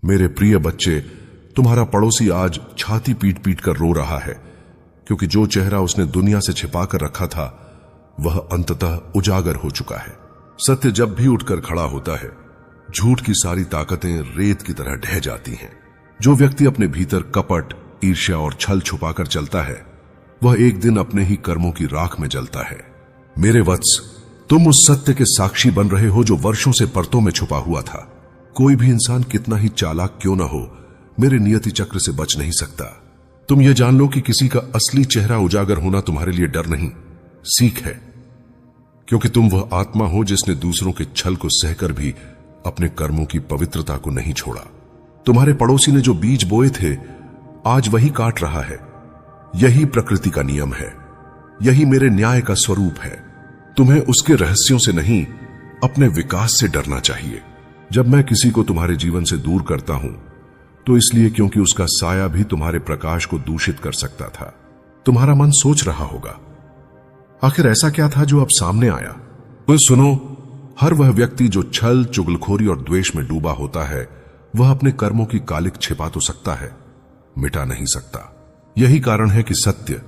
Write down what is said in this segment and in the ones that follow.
मेरे प्रिय बच्चे, तुम्हारा पड़ोसी आज छाती पीट पीट कर रो रहा है, क्योंकि जो चेहरा उसने दुनिया से छिपाकर रखा था वह अंततः उजागर हो चुका है। सत्य जब भी उठकर खड़ा होता है, झूठ की सारी ताकतें रेत की तरह ढह जाती हैं। जो व्यक्ति अपने भीतर कपट, ईर्ष्या और छल छुपाकर चलता है, वह एक दिन अपने ही कर्मों की राख में जलता है। मेरे वत्स, तुम उस सत्य के साक्षी बन रहे हो जो वर्षों से परतों में छुपा हुआ था। कोई भी इंसान कितना ही चालाक क्यों न हो, मेरे नियति चक्र से बच नहीं सकता। तुम यह जान लो कि किसी का असली चेहरा उजागर होना तुम्हारे लिए डर नहीं, सीख है, क्योंकि तुम वह आत्मा हो जिसने दूसरों के छल को सहकर भी अपने कर्मों की पवित्रता को नहीं छोड़ा। तुम्हारे पड़ोसी ने जो बीज बोए थे, आज वही काट रहा है। यही प्रकृति का नियम है, यही मेरे न्याय का स्वरूप है। तुम्हें उसके रहस्यों से नहीं, अपने विकास से डरना चाहिए। जब मैं किसी को तुम्हारे जीवन से दूर करता हूं, तो इसलिए क्योंकि उसका साया भी तुम्हारे प्रकाश को दूषित कर सकता था। तुम्हारा मन सोच रहा होगा, आखिर ऐसा क्या था जो अब सामने आया? तो सुनो, हर वह व्यक्ति जो छल, चुगलखोरी और द्वेष में डूबा होता है, वह अपने कर्मों की कालिक छिपा तो सकता है, मिटा नहीं सकता। यही कारण है कि सत्य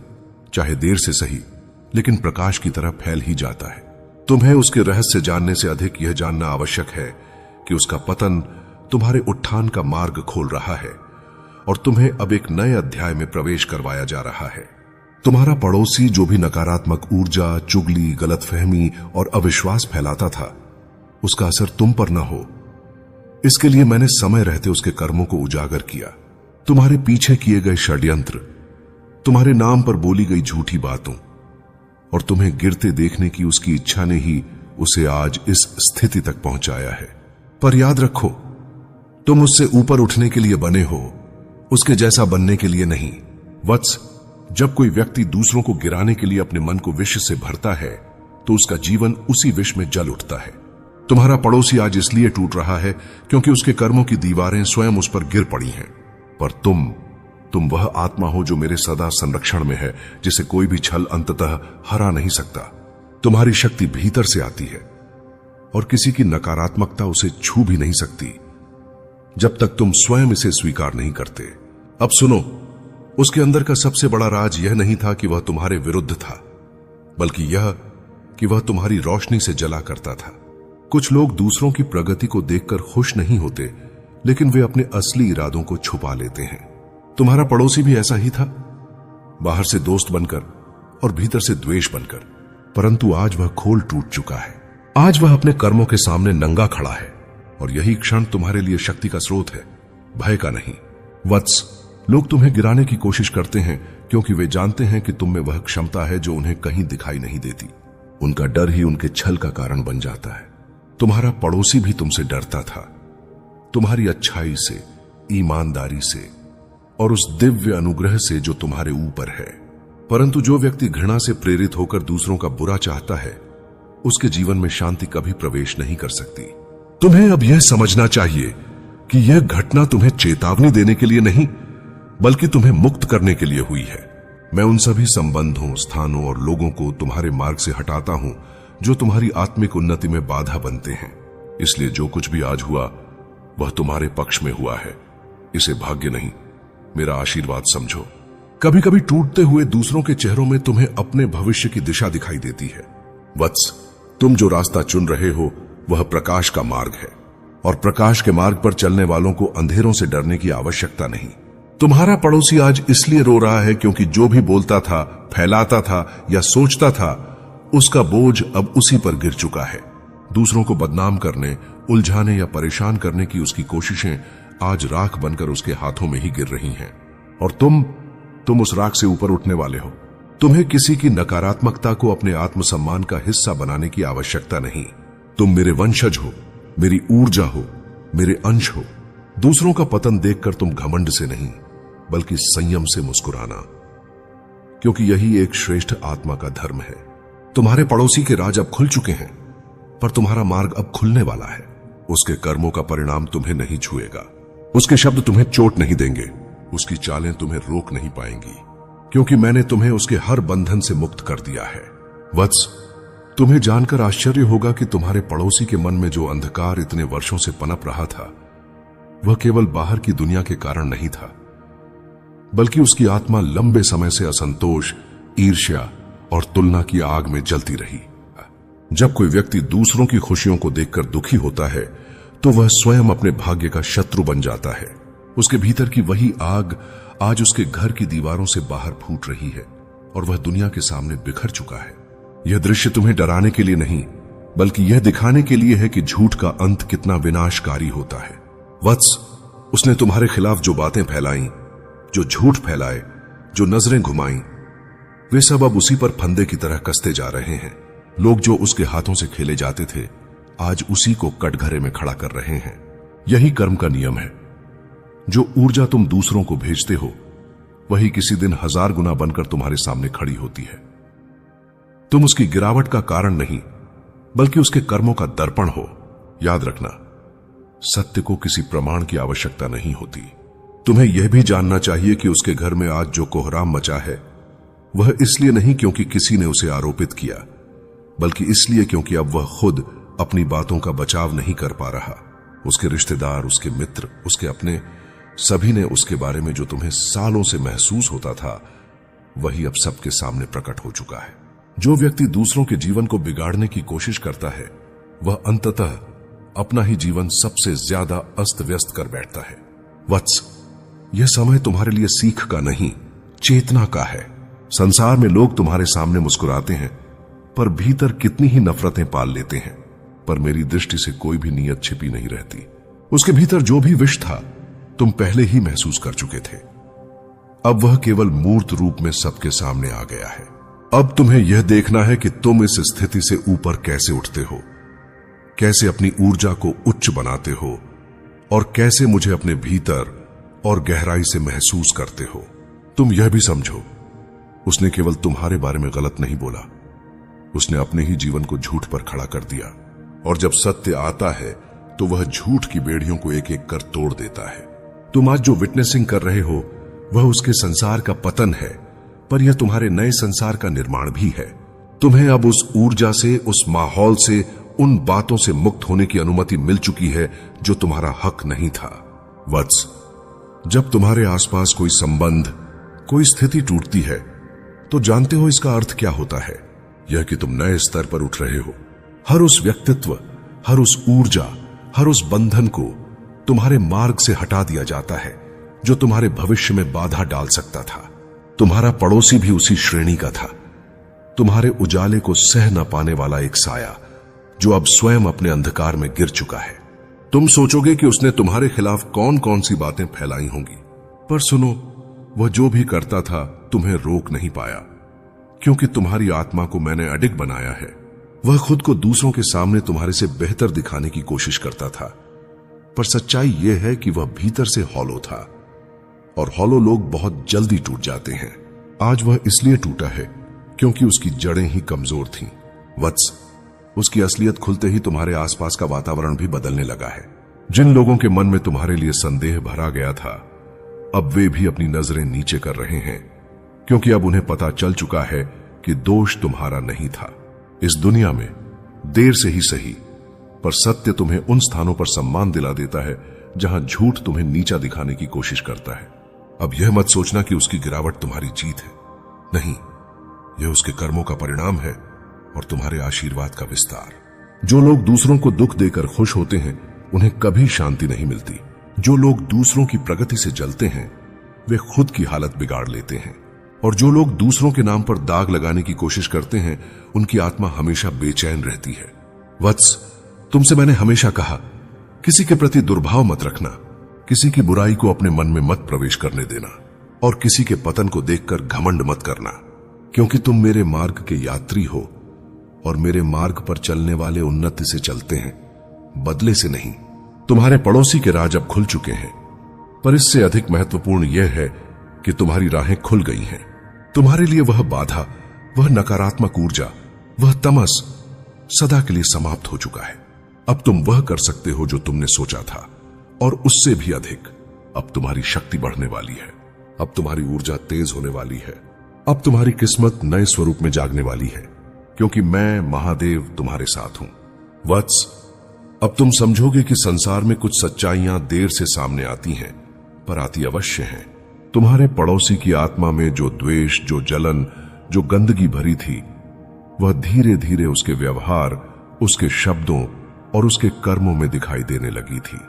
चाहे देर से सही, लेकिन प्रकाश की तरह फैल ही जाता है। तुम्हें उसके रहस्य जानने से अधिक यह जानना आवश्यक है कि उसका पतन तुम्हारे उत्थान का मार्ग खोल रहा है और तुम्हें अब एक नए अध्याय में प्रवेश करवाया जा रहा है। तुम्हारा पड़ोसी जो भी नकारात्मक ऊर्जा, चुगली, गलतफहमी और अविश्वास फैलाता था, उसका असर तुम पर न हो, इसके लिए मैंने समय रहते उसके कर्मों को उजागर किया। तुम्हारे पीछे किए गए षड्यंत्र, तुम्हारे नाम पर बोली गई झूठी बातों और तुम्हें गिरते देखने की उसकी इच्छा ने ही उसे आज इस स्थिति तक पहुंचाया है। पर याद रखो, तुम उससे ऊपर उठने के लिए बने हो, उसके जैसा बनने के लिए नहीं। वत्स, जब कोई व्यक्ति दूसरों को गिराने के लिए अपने मन को विष से भरता है, तो उसका जीवन उसी विष में जल उठता है। तुम्हारा पड़ोसी आज इसलिए टूट रहा है क्योंकि उसके कर्मों की दीवारें स्वयं उस पर गिर पड़ी हैं। पर तुम वह आत्मा हो जो मेरे सदा संरक्षण में है, जिसे कोई भी छल अंततः हरा नहीं सकता। तुम्हारी शक्ति भीतर से आती है और किसी की नकारात्मकता उसे छू भी नहीं सकती, जब तक तुम स्वयं इसे स्वीकार नहीं करते। अब सुनो, उसके अंदर का सबसे बड़ा राज यह नहीं था कि वह तुम्हारे विरुद्ध था, बल्कि यह कि वह तुम्हारी रोशनी से जला करता था। कुछ लोग दूसरों की प्रगति को देखकर खुश नहीं होते, लेकिन वे अपने असली इरादों को छुपा लेते हैं। तुम्हारा पड़ोसी भी ऐसा ही था, बाहर से दोस्त बनकर और भीतर से द्वेष बनकर, परंतु आज वह खोल टूट चुका है। आज वह अपने कर्मों के सामने नंगा खड़ा है और यही क्षण तुम्हारे लिए शक्ति का स्रोत है, भय का नहीं। वत्स, लोग तुम्हें गिराने की कोशिश करते हैं क्योंकि वे जानते हैं कि तुम में वह क्षमता है जो उन्हें कहीं दिखाई नहीं देती। उनका डर ही उनके छल का कारण बन जाता है। तुम्हारा पड़ोसी भी तुमसे डरता था, तुम्हारी अच्छाई से, ईमानदारी से और उस दिव्य अनुग्रह से जो तुम्हारे ऊपर है। परंतु जो व्यक्ति घृणा से प्रेरित होकर दूसरों का बुरा चाहता है, उसके जीवन में शांति कभी प्रवेश नहीं कर सकती। तुम्हें अब यह समझना चाहिए कि यह घटना तुम्हें चेतावनी देने के लिए नहीं, बल्कि तुम्हें मुक्त करने के लिए हुई है। मैं उन सभी संबंधों, स्थानों और लोगों को तुम्हारे मार्ग से हटाता हूं जो तुम्हारी आत्मिक उन्नति में बाधा बनते हैं। इसलिए जो कुछ भी आज हुआ वह तुम्हारे पक्ष में हुआ है। इसे भाग्य नहीं, मेरा आशीर्वाद समझो। कभी कभी टूटते हुए दूसरों के चेहरों में तुम्हें अपने भविष्य की दिशा दिखाई देती है। वत्स, तुम जो रास्ता चुन रहे हो वह प्रकाश का मार्ग है और प्रकाश के मार्ग पर चलने वालों को अंधेरों से डरने की आवश्यकता नहीं। तुम्हारा पड़ोसी आज इसलिए रो रहा है क्योंकि जो भी बोलता था, फैलाता था या सोचता था, उसका बोझ अब उसी पर गिर चुका है। दूसरों को बदनाम करने, उलझाने या परेशान करने की उसकी कोशिशें आज राख बनकर उसके हाथों में ही गिर रही हैं। और तुम उस राख से ऊपर उठने वाले हो। तुम्हें किसी की नकारात्मकता को अपने आत्मसम्मान का हिस्सा बनाने की आवश्यकता नहीं। तुम मेरे वंशज हो, मेरी ऊर्जा हो, मेरे अंश हो। दूसरों का पतन देखकर तुम घमंड से नहीं, बल्कि संयम से मुस्कुराना, क्योंकि यही एक श्रेष्ठ आत्मा का धर्म है। तुम्हारे पड़ोसी के राज अब खुल चुके हैं, पर तुम्हारा मार्ग अब खुलने वाला है। उसके कर्मों का परिणाम तुम्हें नहीं छुएगा, उसके शब्द तुम्हें चोट नहीं देंगे, उसकी चालें तुम्हें रोक नहीं पाएंगी, क्योंकि मैंने तुम्हें उसके हर बंधन से मुक्त कर दिया है। वत्स, तुम्हें जानकर आश्चर्य होगा कि तुम्हारे पड़ोसी के मन में जो अंधकार इतने वर्षों से पनप रहा था, वह केवल बाहर की दुनिया के कारण नहीं था, बल्कि उसकी आत्मा लंबे समय से असंतोष, ईर्ष्या और तुलना की आग में जलती रही। जब कोई व्यक्ति दूसरों की खुशियों को देखकर दुखी होता है तो वह स्वयं अपने भाग्य का शत्रु बन जाता है। उसके भीतर की वही आग आज उसके घर की दीवारों से बाहर फूट रही है और वह दुनिया के सामने बिखर चुका है। यह दृश्य तुम्हें डराने के लिए नहीं, बल्कि यह दिखाने के लिए है कि झूठ का अंत कितना विनाशकारी होता है। वत्स, उसने तुम्हारे खिलाफ जो बातें फैलाई, जो झूठ फैलाए, जो नजरें घुमाई, वे सब अब उसी पर फंदे की तरह कसते जा रहे हैं। लोग जो उसके हाथों से खेले जाते थे, आज उसी को कटघरे में खड़ा कर रहे हैं। यही कर्म का नियम है। जो ऊर्जा तुम दूसरों को भेजते हो, वही किसी दिन 1000 गुना बनकर तुम्हारे सामने खड़ी होती है। तुम उसकी गिरावट का कारण नहीं, बल्कि उसके कर्मों का दर्पण हो। याद रखना, सत्य को किसी प्रमाण की आवश्यकता नहीं होती। तुम्हें यह भी जानना चाहिए कि उसके घर में आज जो कोहराम मचा है, वह इसलिए नहीं क्योंकि किसी ने उसे आरोपित किया, बल्कि इसलिए क्योंकि अब वह खुद अपनी बातों का बचाव नहीं कर पा रहा। उसके रिश्तेदार, उसके मित्र, उसके अपने, सभी ने उसके बारे में जो तुम्हें सालों से महसूस होता था, वही अब सबके सामने प्रकट हो चुका है। जो व्यक्ति दूसरों के जीवन को बिगाड़ने की कोशिश करता है, वह अंततः अपना ही जीवन सबसे ज्यादा अस्त व्यस्त कर बैठता है। वत्स, यह समय तुम्हारे लिए सीख का नहीं, चेतना का है। संसार में लोग तुम्हारे सामने मुस्कुराते हैं, पर भीतर कितनी ही नफरतें पाल लेते हैं। पर मेरी दृष्टि से कोई भी नीयत छिपी नहीं रहती। उसके भीतर जो भी विष था, तुम पहले ही महसूस कर चुके थे। अब वह केवल मूर्त रूप में सबके सामने आ गया है। अब तुम्हें यह देखना है कि तुम इस स्थिति से ऊपर कैसे उठते हो, कैसे अपनी ऊर्जा को उच्च बनाते हो, और कैसे मुझे अपने भीतर और गहराई से महसूस करते हो। तुम यह भी समझो, उसने केवल तुम्हारे बारे में गलत नहीं बोला, उसने अपने ही जीवन को झूठ पर खड़ा कर दिया। और जब सत्य आता है तो वह झूठ की बेड़ियों को एक एक कर तोड़ देता है। तुम आज जो विटनेसिंग कर रहे हो, वह उसके संसार का पतन है, पर यह तुम्हारे नए संसार का निर्माण भी है। तुम्हें अब उस ऊर्जा से, उस माहौल से, उन बातों से मुक्त होने की अनुमति मिल चुकी है जो तुम्हारा हक नहीं था। वत्स, जब तुम्हारे आसपास कोई संबंध, कोई स्थिति टूटती है, तो जानते हो इसका अर्थ क्या होता है? यह कि तुम नए स्तर पर उठ रहे हो। हर उस व्यक्तित्व, हर उस ऊर्जा, हर उस बंधन को तुम्हारे मार्ग से हटा दिया जाता है जो तुम्हारे भविष्य में बाधा डाल सकता था। तुम्हारा पड़ोसी भी उसी श्रेणी का था, तुम्हारे उजाले को सह न पाने वाला एक साया जो अब स्वयं अपने अंधकार में गिर चुका है। तुम सोचोगे कि उसने तुम्हारे खिलाफ कौन कौन सी बातें फैलाई होंगी, पर सुनो, वह जो भी करता था तुम्हें रोक नहीं पाया, क्योंकि तुम्हारी आत्मा को मैंने अडिग बनाया है। वह खुद को दूसरों के सामने तुम्हारे से बेहतर दिखाने की कोशिश करता था, पर सच्चाई यह है कि वह भीतर से हॉलो था, और हॉलो लोग बहुत जल्दी टूट जाते हैं। आज वह इसलिए टूटा है क्योंकि उसकी जड़ें ही कमजोर थीं। वत्स, उसकी असलियत खुलते ही तुम्हारे आसपास का वातावरण भी बदलने लगा है। जिन लोगों के मन में तुम्हारे लिए संदेह भरा गया था, अब वे भी अपनी नजरें नीचे कर रहे हैं, क्योंकि अब उन्हें पता चल चुका है कि दोष तुम्हारा नहीं था। इस दुनिया में देर से ही सही, पर सत्य तुम्हें उन स्थानों पर सम्मान दिला देता है जहां झूठ तुम्हें नीचा दिखाने की कोशिश करता है। अब यह मत सोचना कि उसकी गिरावट तुम्हारी जीत है। नहीं, यह उसके कर्मों का परिणाम है और तुम्हारे आशीर्वाद का विस्तार। जो लोग दूसरों को दुख देकर खुश होते हैं, उन्हें कभी शांति नहीं मिलती। जो लोग दूसरों की प्रगति से जलते हैं, वे खुद की हालत बिगाड़ लेते हैं। और जो लोग दूसरों के नाम पर दाग लगाने की कोशिश करते हैं, उनकी आत्मा हमेशा बेचैन रहती है। वत्स, तुमसे मैंने हमेशा कहा, किसी के प्रति दुर्भाव मत रखना, किसी की बुराई को अपने मन में मत प्रवेश करने देना, और किसी के पतन को देखकर घमंड मत करना, क्योंकि तुम मेरे मार्ग के यात्री हो और मेरे मार्ग पर चलने वाले उन्नति से चलते हैं, बदले से नहीं। तुम्हारे पड़ोसी के राज अब खुल चुके हैं, पर इससे अधिक महत्वपूर्ण यह है कि तुम्हारी राहें खुल गई हैं। तुम्हारे लिए वह बाधा, वह नकारात्मक ऊर्जा, वह तमस सदा के लिए समाप्त हो चुका है। अब तुम वह कर सकते हो जो तुमने सोचा था, और उससे भी अधिक। अब तुम्हारी शक्ति बढ़ने वाली है, अब तुम्हारी ऊर्जा तेज होने वाली है, अब तुम्हारी किस्मत नए स्वरूप में जागने वाली है, क्योंकि मैं महादेव तुम्हारे साथ हूं। वत्स, अब तुम समझोगे कि संसार में कुछ सच्चाइयां देर से सामने आती हैं, पर आती अवश्य हैं। तुम्हारे पड़ोसी की आत्मा में जो द्वेष, जो जलन, जो गंदगी भरी थी, वह धीरे धीरे उसके व्यवहार, उसके शब्दों और उसके कर्मों में दिखाई देने लगी थी।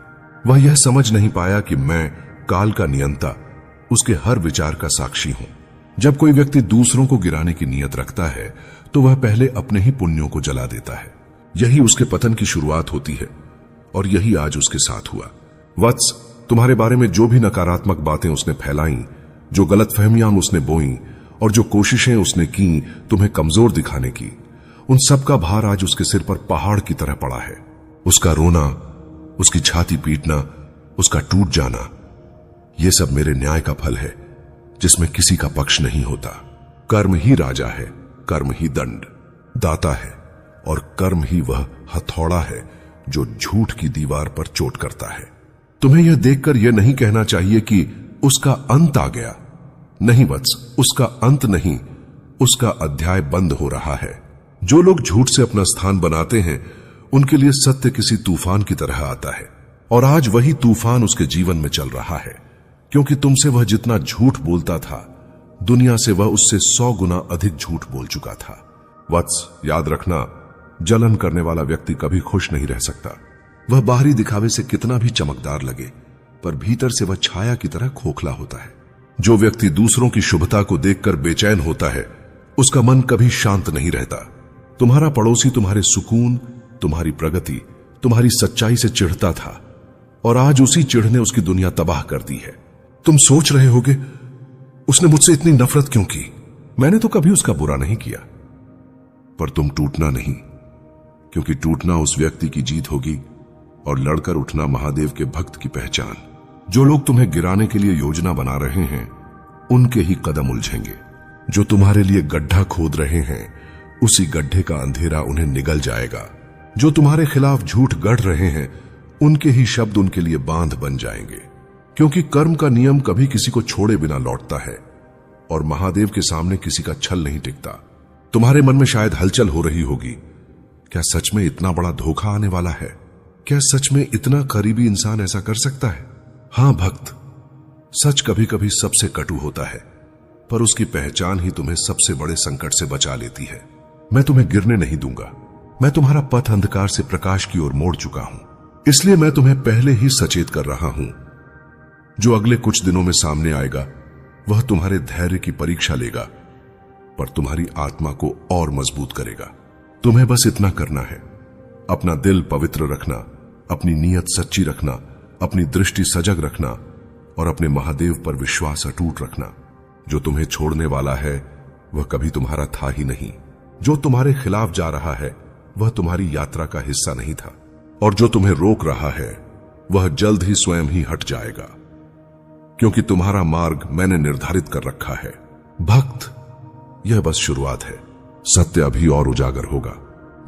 वह यह समझ नहीं पाया कि मैं काल का नियंता, उसके हर विचार का साक्षी हूं। जब कोई व्यक्ति दूसरों को गिराने की नीयत रखता है तो वह पहले अपने ही पुण्यों को जला देता है। यही उसके पतन की शुरुआत होती है और यही आज उसके साथ हुआ। वत्स, तुम्हारे बारे में जो भी नकारात्मक बातें उसने फैलाई, जो गलतफहमियां उसने बोई और जो कोशिशें उसने की तुम्हें कमजोर दिखाने की, उन सब का भार आज उसके सिर पर पहाड़ की तरह पड़ा है। उसका रोना, उसकी छाती पीटना, उसका टूट जाना, यह सब मेरे न्याय का फल है जिसमें किसी का पक्ष नहीं होता। कर्म ही राजा है, कर्म ही दंड दाता है और कर्म ही वह हथौड़ा है जो झूठ की दीवार पर चोट करता है। तुम्हें यह देखकर यह नहीं कहना चाहिए कि उसका अंत आ गया। नहीं वत्स, उसका अंत नहीं, उसका अध्याय बंद हो रहा है। जो लोग झूठ से अपना स्थान बनाते हैं उनके लिए सत्य किसी तूफान की तरह आता है और आज वही तूफान उसके जीवन में चल रहा है, क्योंकि तुमसे वह जितना झूठ बोलता था, दुनिया से वह उससे 100 गुना अधिक झूठ बोल चुका था। वत्स, याद रखना, जलन करने वाला व्यक्ति कभी खुश नहीं रह सकता। वह बाहरी दिखावे से कितना भी चमकदार लगे, पर भीतर से वह छाया की तरह खोखला होता है। जो व्यक्ति दूसरों की शुभता को देखकर बेचैन होता है, उसका मन कभी शांत नहीं रहता। तुम्हारा पड़ोसी तुम्हारे सुकून, तुम्हारी प्रगति, तुम्हारी सच्चाई से चिढ़ता था और आज उसी चिढ़ ने उसकी दुनिया तबाह कर दी है। तुम सोच रहे होगे, उसने मुझसे इतनी नफरत क्यों की? मैंने तो कभी उसका बुरा नहीं किया। पर तुम टूटना नहीं, क्योंकि टूटना उस व्यक्ति की जीत होगी और लड़कर उठना महादेव के भक्त की पहचान। जो लोग तुम्हें गिराने के लिए योजना बना रहे हैं, उनके ही कदम उलझेंगे। जो तुम्हारे लिए गड्ढा खोद रहे हैं, उसी गड्ढे का अंधेरा उन्हें निगल जाएगा। जो तुम्हारे खिलाफ झूठ गढ़ रहे हैं, उनके ही शब्द उनके लिए बांध बन जाएंगे, क्योंकि कर्म का नियम कभी किसी को छोड़े बिना लौटता है और महादेव के सामने किसी का छल नहीं टिकता। तुम्हारे मन में शायद हलचल हो रही होगी, क्या सच में इतना बड़ा धोखा आने वाला है? क्या सच में इतना करीबी इंसान ऐसा कर सकता है? हां भक्त, सच कभी कभी सबसे कटु होता है, पर उसकी पहचान ही तुम्हें सबसे बड़े संकट से बचा लेती है। मैं तुम्हें गिरने नहीं दूंगा। मैं तुम्हारा पथ अंधकार से प्रकाश की ओर मोड़ चुका हूं, इसलिए मैं तुम्हें पहले ही सचेत कर रहा हूं। जो अगले कुछ दिनों में सामने आएगा वह तुम्हारे धैर्य की परीक्षा लेगा, पर तुम्हारी आत्मा को और मजबूत करेगा। तुम्हें बस इतना करना है, अपना दिल पवित्र रखना, अपनी नीयत सच्ची रखना, अपनी दृष्टि सजग रखना और अपने महादेव पर विश्वास अटूट रखना। जो तुम्हें छोड़ने वाला है वह कभी तुम्हारा था ही नहीं। जो तुम्हारे खिलाफ जा रहा है वह तुम्हारी यात्रा का हिस्सा नहीं था, और जो तुम्हें रोक रहा है वह जल्द ही स्वयं ही हट जाएगा, क्योंकि तुम्हारा मार्ग मैंने निर्धारित कर रखा है। भक्त, यह बस शुरुआत है। सत्य अभी और उजागर होगा।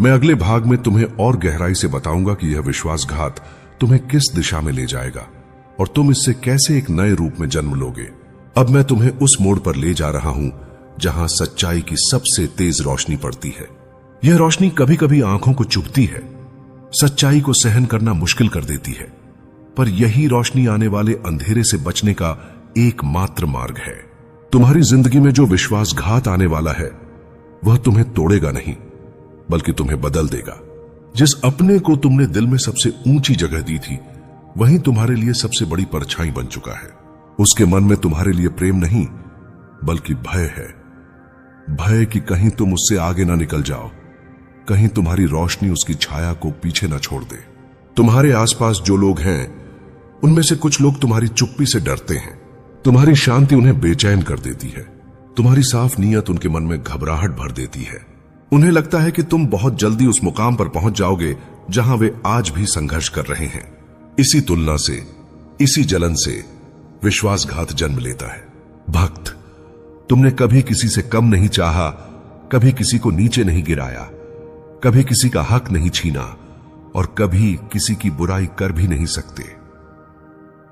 मैं अगले भाग में तुम्हें और गहराई से बताऊंगा कि यह विश्वासघात तुम्हें किस दिशा में ले जाएगा और तुम इससे कैसे एक नए रूप में जन्म लोगे। अब मैं तुम्हें उस मोड़ पर ले जा रहा हूं जहां सच्चाई की सबसे तेज रोशनी पड़ती है। यह रोशनी कभी कभी आंखों को चुभती है, सच्चाई को सहन करना मुश्किल कर देती है, पर यही रोशनी आने वाले अंधेरे से बचने का एकमात्र मार्ग है। तुम्हारी जिंदगी में जो विश्वासघात आने वाला है वह तुम्हें तोड़ेगा नहीं, बल्कि तुम्हें बदल देगा। जिस अपने को तुमने दिल में सबसे ऊंची जगह दी थी, वही तुम्हारे लिए सबसे बड़ी परछाई बन चुका है। उसके मन में तुम्हारे लिए प्रेम नहीं, बल्कि भय है। भय कि कहीं तुम उससे आगे ना निकल जाओ, कहीं तुम्हारी रोशनी उसकी छाया को पीछे ना छोड़ दे। तुम्हारे आसपास जो लोग हैं, उनमें से कुछ लोग तुम्हारी चुप्पी से डरते हैं। तुम्हारी शांति उन्हें बेचैन कर देती है। तुम्हारी साफ नीयत उनके मन में घबराहट भर देती है। उन्हें लगता है कि तुम बहुत जल्दी उस मुकाम पर पहुंच जाओगे जहां वे आज भी संघर्ष कर रहे हैं। इसी तुलना से, इसी जलन से विश्वासघात जन्म लेता है। भक्त, तुमने कभी किसी से कम नहीं चाहा, कभी किसी को नीचे नहीं गिराया, कभी किसी का हक नहीं छीना और कभी किसी की बुराई कर भी नहीं सकते,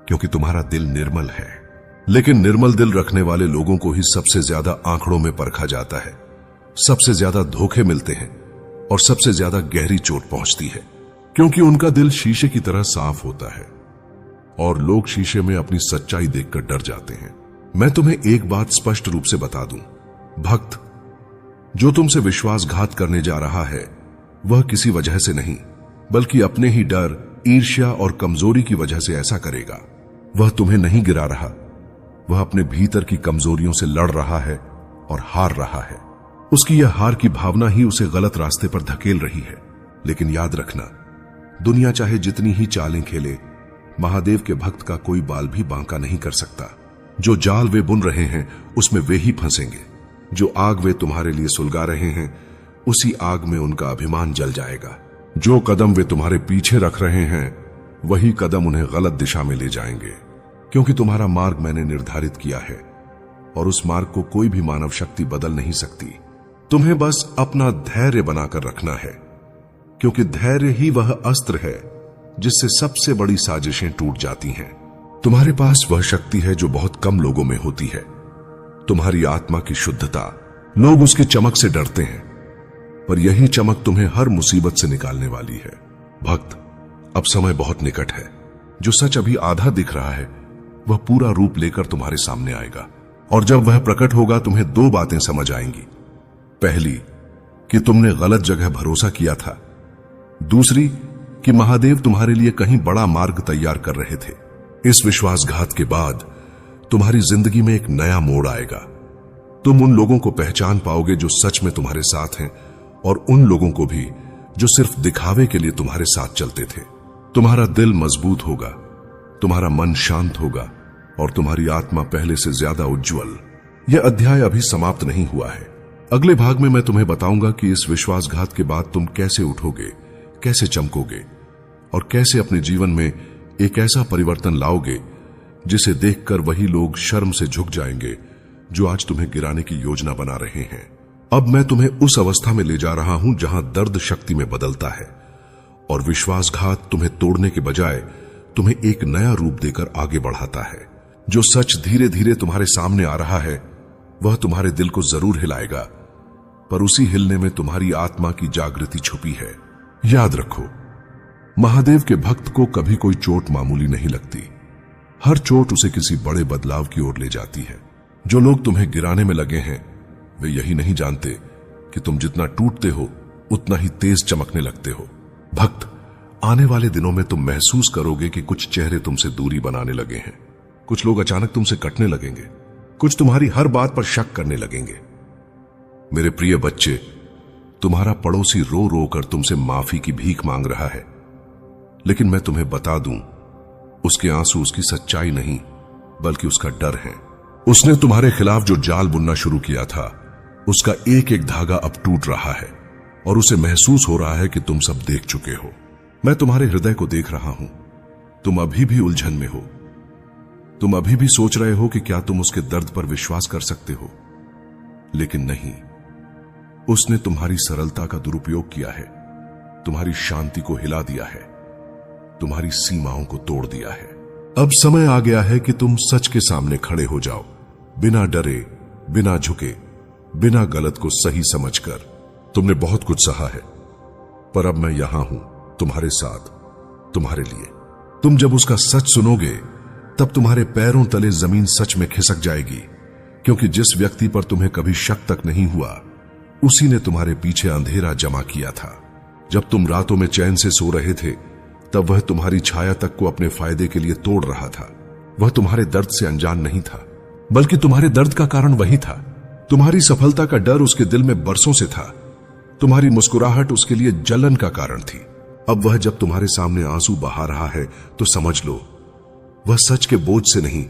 क्योंकि तुम्हारा दिल निर्मल है। लेकिन निर्मल दिल रखने वाले लोगों को ही सबसे ज्यादा आंकड़ों में परखा जाता है, सबसे ज्यादा धोखे मिलते हैं और सबसे ज्यादा गहरी चोट पहुंचती है, क्योंकि उनका दिल शीशे की तरह साफ होता है और लोग शीशे में अपनी सच्चाई देखकर डर जाते हैं। मैं तुम्हें एक बात स्पष्ट रूप से बता दूं, भक्त, जो तुमसे विश्वासघात करने जा रहा है वह किसी वजह से नहीं बल्कि अपने ही डर, ईर्ष्या और कमजोरी की वजह से ऐसा करेगा। वह तुम्हें नहीं गिरा रहा, वह अपने भीतर की कमजोरियों से लड़ रहा है और हार रहा है। उसकी यह हार की भावना ही उसे गलत रास्ते पर धकेल रही है। लेकिन याद रखना, दुनिया चाहे जितनी ही चालें खेले, महादेव के भक्त का कोई बाल भी बांका नहीं कर सकता। जो जाल वे बुन रहे हैं उसमें वे ही फंसेंगे। जो आग वे तुम्हारे लिए सुलगा रहे हैं उसी आग में उनका अभिमान जल जाएगा। जो कदम वे तुम्हारे पीछे रख रहे हैं वही कदम उन्हें गलत दिशा में ले जाएंगे, क्योंकि तुम्हारा मार्ग मैंने निर्धारित किया है और उस मार्ग को कोई भी मानव शक्ति बदल नहीं सकती। तुम्हें बस अपना धैर्य बनाकर रखना है, क्योंकि धैर्य ही वह अस्त्र है जिससे सबसे बड़ी साजिशें टूट जाती हैं। तुम्हारे पास वह शक्ति है जो बहुत कम लोगों में होती है, तुम्हारी आत्मा की शुद्धता। लोग उसकी चमक से डरते हैं, पर यही चमक तुम्हें हर मुसीबत से निकालने वाली है। भक्त, अब समय बहुत निकट है। जो सच अभी आधा दिख रहा है वह पूरा रूप लेकर तुम्हारे सामने आएगा, और जब वह प्रकट होगा तुम्हें दो बातें समझ आएंगी। पहली, कि तुमने गलत जगह भरोसा किया था। दूसरी, कि महादेव तुम्हारे लिए कहीं बड़ा मार्ग तैयार कर रहे थे। इस विश्वासघात के बाद तुम्हारी जिंदगी में एक नया मोड़ आएगा। तुम उन लोगों को पहचान पाओगे जो सच में तुम्हारे साथ हैं, और उन लोगों को भी जो सिर्फ दिखावे के लिए तुम्हारे साथ चलते थे। तुम्हारा दिल मजबूत होगा, तुम्हारा मन शांत होगा और तुम्हारी आत्मा पहले से ज्यादा उज्जवल। यह अध्याय अभी समाप्त नहीं हुआ है। अगले भाग में मैं तुम्हें बताऊंगा कि इस विश्वासघात के बाद तुम कैसे उठोगे, कैसे चमकोगे और कैसे अपने जीवन में एक ऐसा परिवर्तन लाओगे जिसे देखकर वही लोग शर्म से झुक जाएंगे जो आज तुम्हें गिराने की योजना बना रहे हैं। अब मैं तुम्हें उस अवस्था में ले जा रहा हूं जहां दर्द शक्ति में बदलता है और विश्वासघात तुम्हें तोड़ने के बजाय तुम्हें एक नया रूप देकर आगे बढ़ाता है। जो सच धीरे धीरे तुम्हारे सामने आ रहा है वह तुम्हारे दिल को जरूर हिलाएगा, पर उसी हिलने में तुम्हारी आत्मा की जागृति छुपी है। याद रखो, महादेव के भक्त को कभी कोई चोट मामूली नहीं लगती। हर चोट उसे किसी बड़े बदलाव की ओर ले जाती है। जो लोग तुम्हें गिराने में लगे हैं वे यही नहीं जानते कि तुम जितना टूटते हो उतना ही तेज चमकने लगते हो। भक्त, आने वाले दिनों में तुम महसूस करोगे कि कुछ चेहरे तुमसे दूरी बनाने लगे हैं, कुछ लोग अचानक तुमसे कटने लगेंगे, कुछ तुम्हारी हर बात पर शक करने लगेंगे। मेरे प्रिय बच्चे, तुम्हारा पड़ोसी रो रो कर तुमसे माफी की भीख मांग रहा है, लेकिन मैं तुम्हें बता दूं, उसके आंसू उसकी सच्चाई नहीं बल्कि उसका डर है। उसने तुम्हारे खिलाफ जो जाल बुनना शुरू किया था उसका एक एक धागा अब टूट रहा है और उसे महसूस हो रहा है कि तुम सब देख चुके हो। मैं तुम्हारे हृदय को देख रहा हूं। तुम अभी भी उलझन में हो। तुम अभी भी सोच रहे हो कि क्या तुम उसके दर्द पर विश्वास कर सकते हो, लेकिन नहीं। उसने तुम्हारी सरलता का दुरुपयोग किया है, तुम्हारी शांति को हिला दिया है, तुम्हारी सीमाओं को तोड़ दिया है। अब समय आ गया है कि तुम सच के सामने खड़े हो जाओ, बिना डरे, बिना झुके, बिना गलत को सही समझकर। तुमने बहुत कुछ सहा है, पर अब मैं यहां हूं तुम्हारे साथ, तुम्हारे लिए। तुम जब उसका सच सुनोगे तब तुम्हारे पैरों तले जमीन सच में खिसक जाएगी, क्योंकि जिस व्यक्ति पर तुम्हें कभी शक तक नहीं हुआ उसी ने तुम्हारे पीछे अंधेरा जमा किया था। जब तुम रातों में चैन से सो रहे थे तब वह तुम्हारी छाया तक को अपने फायदे के लिए तोड़ रहा था। वह तुम्हारे दर्द से अनजान नहीं था, बल्कि तुम्हारे दर्द का कारण वही था। तुम्हारी सफलता का डर उसके दिल में बरसों से था। तुम्हारी मुस्कुराहट उसके लिए जलन का कारण थी। अब वह जब तुम्हारे सामने आंसू बहा रहा है तो समझ लो, वह सच के बोझ से नहीं